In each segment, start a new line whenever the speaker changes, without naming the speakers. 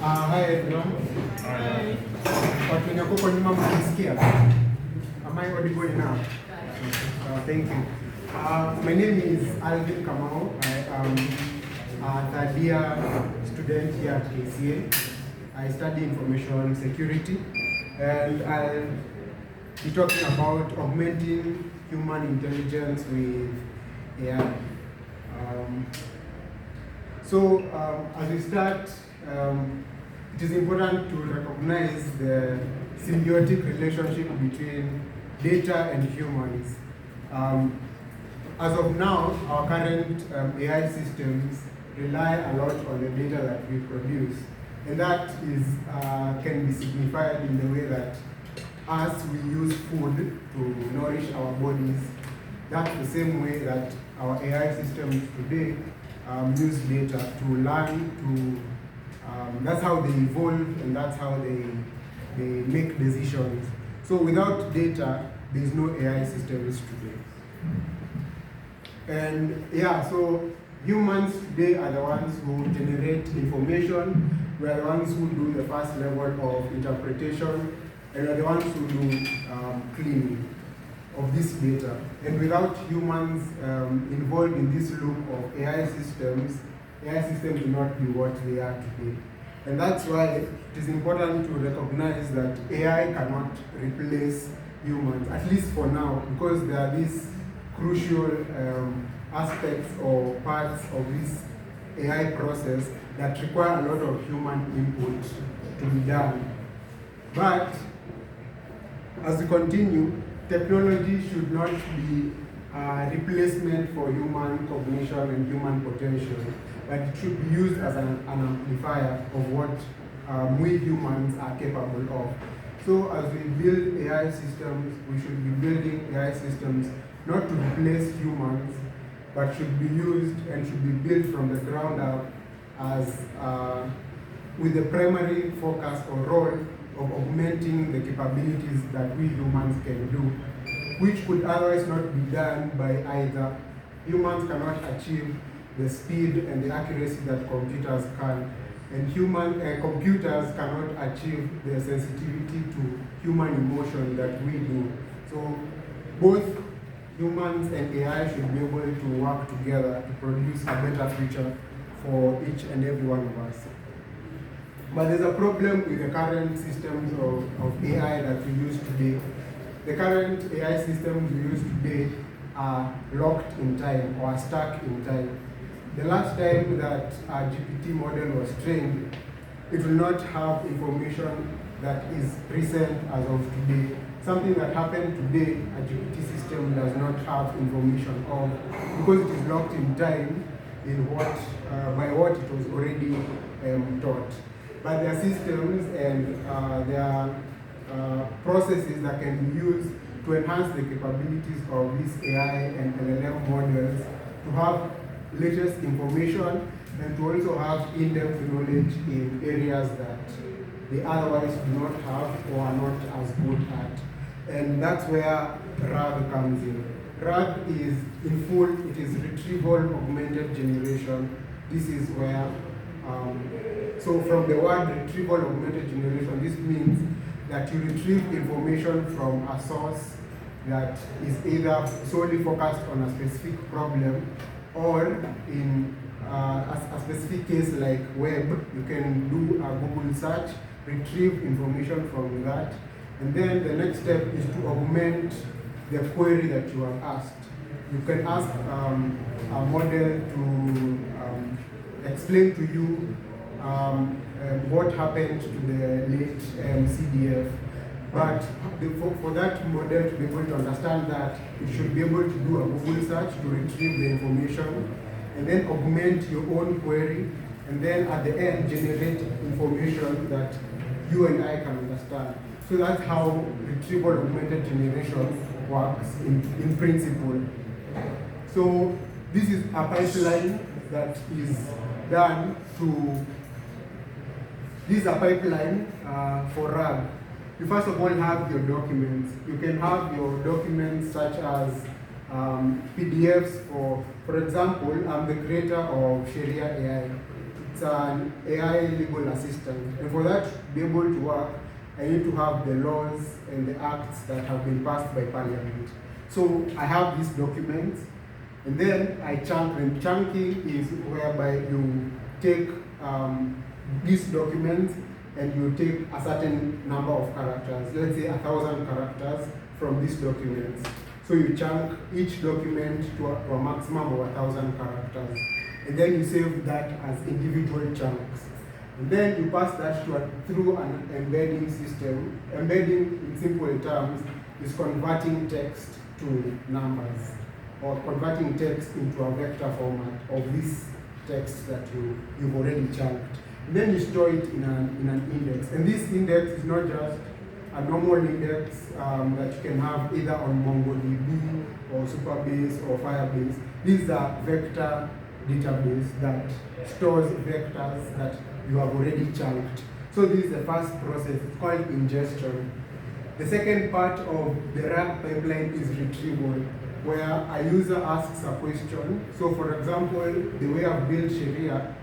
Hi everyone. Watu wenye kuko nyuma mnisikia? Am I audible now? Thank you. My name is Alvin Kamau. I am a third year student here at KCA. I study information security, and I'll be talking about augmenting human intelligence with AI. As we start, it is important to recognize the symbiotic relationship between data and humans. As of now, our current AI systems rely a lot on the data that we produce, and that is can be signified in the way that as we use food to nourish our bodies, that's the same way that our AI systems today use data to learn, that's how they evolve, and that's how they make decisions. So without data, there is no AI systems today. And yeah, so humans today are the ones who generate information. We are the ones who do the first level of interpretation, and we are the ones who do cleaning of this data. And without humans involved in this loop of AI systems do not be what they are today. And that's why it is important to recognize that AI cannot replace humans, at least for now, because there are these crucial aspects or parts of this AI process that require a lot of human input to be done. But as we continue, technology should not be a replacement for human cognition and human potential, but it should be used as an amplifier of what we humans are capable of. So as we build AI systems, we should be building AI systems not to replace humans, but should be used and should be built from the ground up as with the primary focus or role of augmenting the capabilities that we humans can do, which could otherwise not be done by either. Humans cannot achieve the speed and the accuracy that computers can, and computers cannot achieve the sensitivity to human emotion that we do. So both humans and AI should be able to work together to produce a better future for each and every one of us. But there's a problem with the current systems of AI that we use today. The current AI systems we use today are locked in time or stuck in time. The last time that a GPT model was trained, it will not have information that is recent as of today. Something that happened today, a GPT system does not have information of, because it is locked in time in by what it was already taught. But there are systems and there are processes that can be used to enhance the capabilities of these AI and LLM models to have latest information and to also have in-depth knowledge in areas that they otherwise do not have or are not as good at. And that's where RAG comes in. RAG is in full, it is retrieval augmented generation. This is where so from the word retrieval augmented generation, this means that you retrieve information from a source that is either solely focused on a specific problem, or in a specific case like web, you can do a Google search, retrieve information from that, and then the next step is to augment the query that you have asked. You can ask a model to explain to you what happened to the late CDF. But for that model to be able to understand that, you should be able to do a Google search to retrieve the information, and then augment your own query, and then at the end generate information that you and I can understand. So that's how retrieval augmented generation works in principle. So this is a pipeline that is done to, this is a pipeline for RAG. You first of all have your documents. You can have your documents such as PDFs for example, I'm the creator of Sharia AI. It's an AI legal assistant. And for that to be able to work, I need to have the laws and the acts that have been passed by Parliament. So I have these documents, and then I chunk them. Chunking is whereby you take these documents and you take a certain number of characters, let's say 1,000 characters from these documents. So you chunk each document to a maximum of 1,000 characters. And then you save that as individual chunks. And then you pass that through an embedding system. Embedding, in simple terms, is converting text to numbers, or converting text into a vector format of this text that you've already chunked. And then you store it in an index. And this index is not just a normal index that you can have either on MongoDB or Supabase or Firebase. These are vector database that stores vectors that you have already chunked. So this is the first process. It's called ingestion. The second part of the RAG pipeline is retrieval, where a user asks a question. So for example, the way I've built Sharia,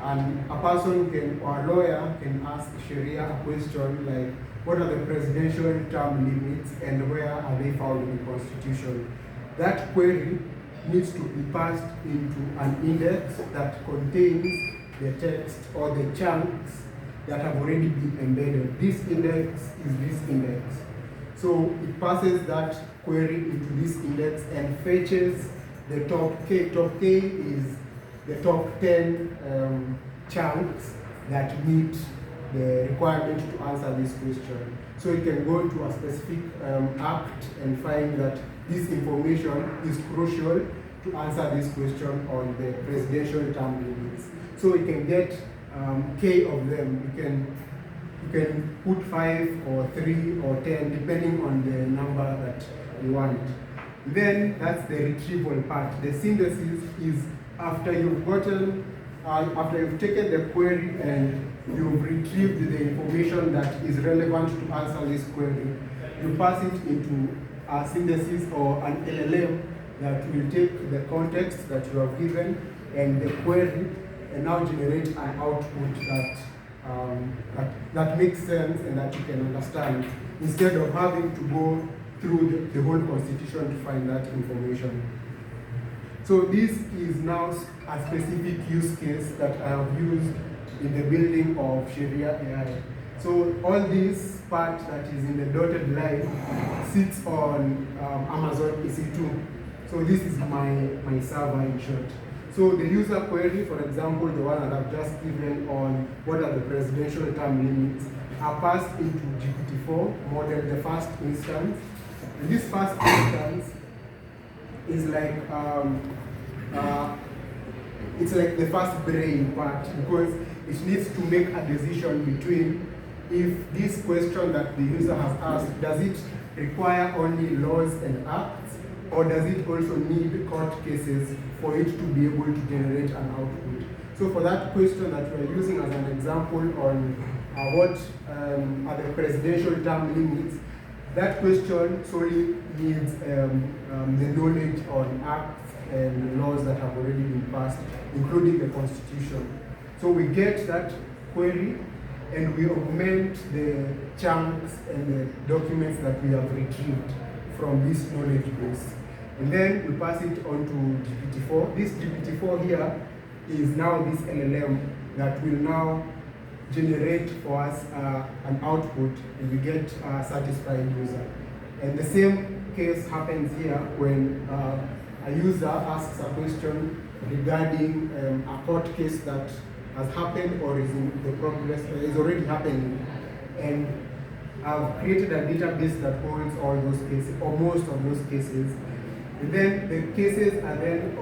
and a person or a lawyer can ask Sharia a question like, what are the presidential term limits and where are they found in the Constitution? That query needs to be passed into an index that contains the text or the chunks that have already been embedded. This index is this index. So it passes that query into this index and fetches the top K. Top K is the top 10 chunks that meet the requirement to answer this question. So you can go to a specific act and find that this information is crucial to answer this question on the presidential term limits. So you can get K of them. You can put 5 or 3 or 10 depending on the number that you want. Then that's the retrieval part. The synthesis is after you've taken the query and you've retrieved the information that is relevant to answer this query, you pass it into a synthesis or an LLM that will take the context that you have given and the query and now generate an output that makes sense and that you can understand, instead of having to go through the whole constitution to find that information. So this is now a specific use case that I have used in the building of Sharia AI. So all this part that is in the dotted line sits on Amazon EC2. So this is my server in short. So the user query, for example, the one that I've just given on what are the presidential term limits, are passed into GPT-4 model, the first instance. And this first instance is like it's like the first brain part, because it needs to make a decision between if this question that the user has asked, does it require only laws and acts, or does it also need court cases for it to be able to generate an output. So for that question that we're using as an example on what are the presidential term limits, that question solely needs the knowledge on acts and laws that have already been passed, including the Constitution. So we get that query and we augment the chunks and the documents that we have retrieved from this knowledge base. And then we pass it on to GPT-4. This GPT-4 here is now this LLM that will now generate for us an output, and we get a satisfied user. And the same case happens here when a user asks a question regarding a court case that has happened or is in the progress, is already happening. And I've created a database that holds all those cases, or most of those cases. And then the cases are then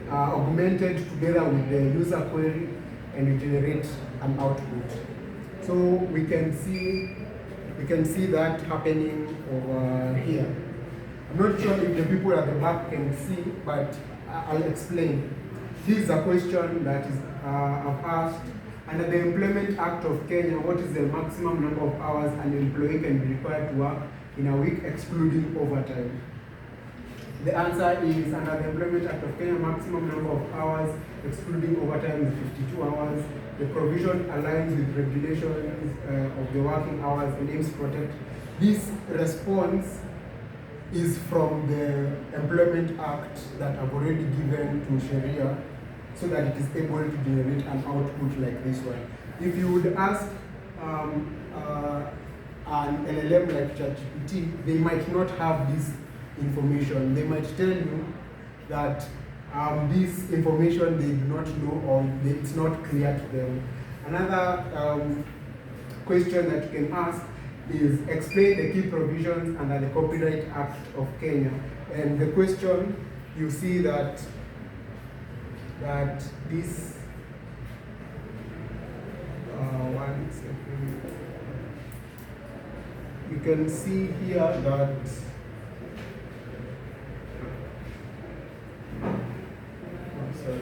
augmented together with the user query, and you generate an output. So we can see that happening over here. I'm not sure if the people at the back can see, but I'll explain. This is a question that is I've asked. Under the Employment Act of Kenya, what is the maximum number of hours an employee can be required to work in a week, excluding overtime? The answer is under the Employment Act of Kenya, maximum number of hours excluding overtime is 52 hours. The provision aligns with regulations of the working hours and aims to protect. This response is from the Employment Act that I've already given to Sharia so that it is able to generate an output like this one. If you would ask an LLM like ChatGPT, they might not have this information. They might tell you that this information they do not know or it's not clear to them. Another question that you can ask is explain the key provisions under the Copyright Act of Kenya. And the question, you see that this, one second, you can see here that sorry.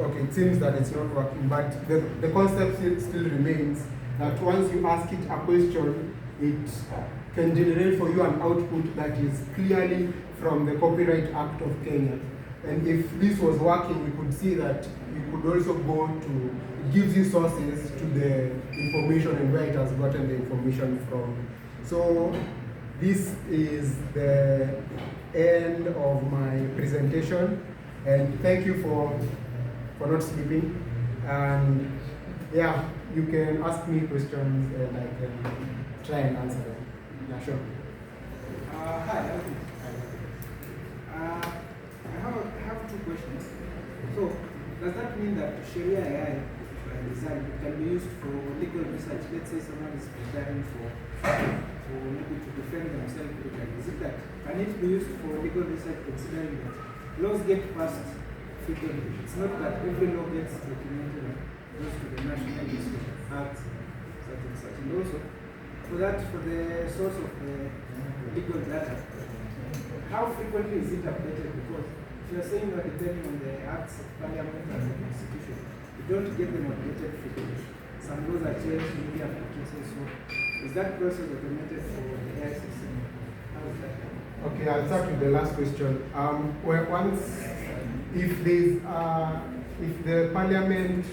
Okay, it seems that it's not working, but the concept still remains that once you ask it a question, it can generate for you an output that is clearly from the Copyright Act of Kenya. And if this was working, we could see that you could also go to, it gives you sources to the information and where it has gotten the information from. So this is the end of my presentation, and thank you for not sleeping. And yeah, you can ask me questions and I can try and answer them. Yeah, sure.
Hi, Alvin. I have two questions. So, does that mean that Sharia AI design can be used for legal research? Let's say someone is preparing for maybe to defend themselves legally. Is it that can it be used for legal research, considering that laws get passed frequently? It's not that every law gets documented and goes to the National Legislative Act, such and such. And also, for the source of the legal data, how frequently is it updated? Because if you're saying that depending on the acts of parliament and the constitution, you don't get them updated frequently. Some laws are changed maybe after cases. So is that process automated for the AI system? How is that done?
Okay, I'll start with the last question. Well, once, if the parliament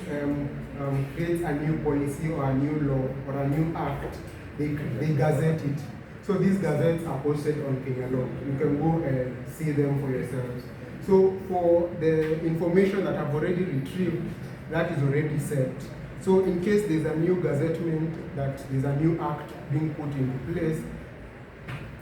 creates a new policy or a new law or a new act, they gazette it. So these gazettes are posted on Kenya Law. You can go and see them for yourselves. So for the information that I've already retrieved, that is already set. So in case there's a new gazettement, that there's a new act being put into place,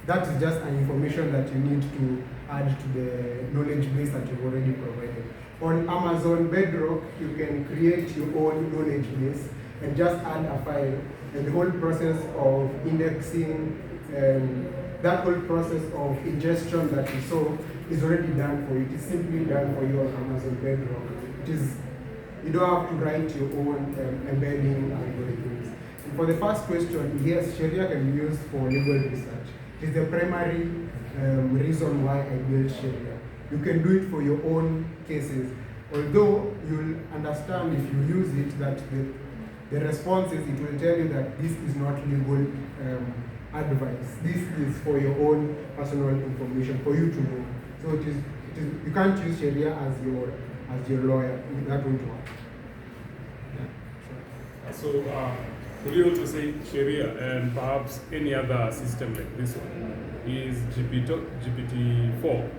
that is just an information that you need to add to the knowledge base that you've already provided. On Amazon Bedrock, you can create your own knowledge base and just add a file. And the whole process of indexing and that whole process of ingestion that you saw is already done for you. It is simply done for you on Amazon Bedrock. You don't have to write your own embedding algorithms. And for the first question, yes, Sharia can be used for legal research. It is the primary reason why I built Sharia. You can do it for your own cases. Although you'll understand if you use it that the responses, it will tell you that this is not legal advice. This is for your own personal information, for you to know. So it is you can't use Sharia as your lawyer. That won't work.
Yeah, sure. So would you also say Sharia and perhaps any other system like this one is GPT-4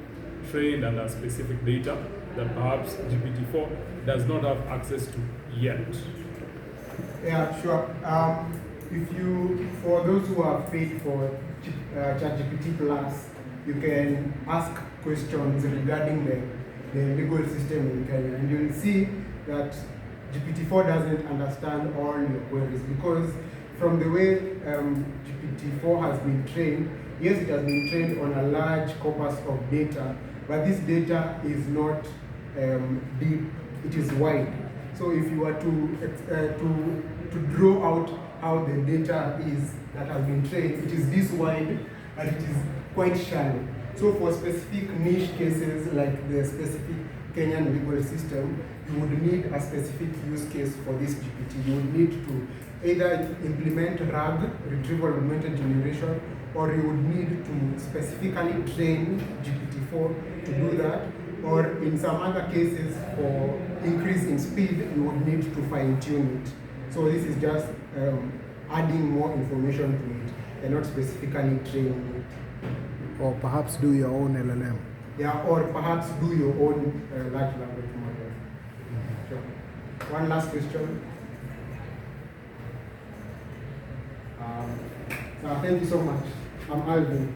trained under specific data that perhaps GPT-4 does not have access to yet?
Yeah, sure. For those who have paid for ChatGPT Plus, you can ask questions regarding the legal system in Kenya, and you'll see that GPT-4 doesn't understand all your queries, because from the way GPT-4 has been trained, yes, it has been trained on a large corpus of data, but this data is not deep, it is wide. So if you were to draw out how the data is that has been trained, it is this wide and it is quite shallow. So for specific niche cases like the specific Kenyan legal system, you would need a specific use case for this GPT. You would need to either implement RAG, retrieval augmented generation, or you would need to specifically train GPT-4 to do that, or in some other cases for increase in speed, you would need to fine tune it. So this is just adding more information to it and not specifically training it.
Or perhaps do your own LLM.
Yeah, or perhaps do your own large language model. Sure. One last question. Thank you so much. I'm Alvin.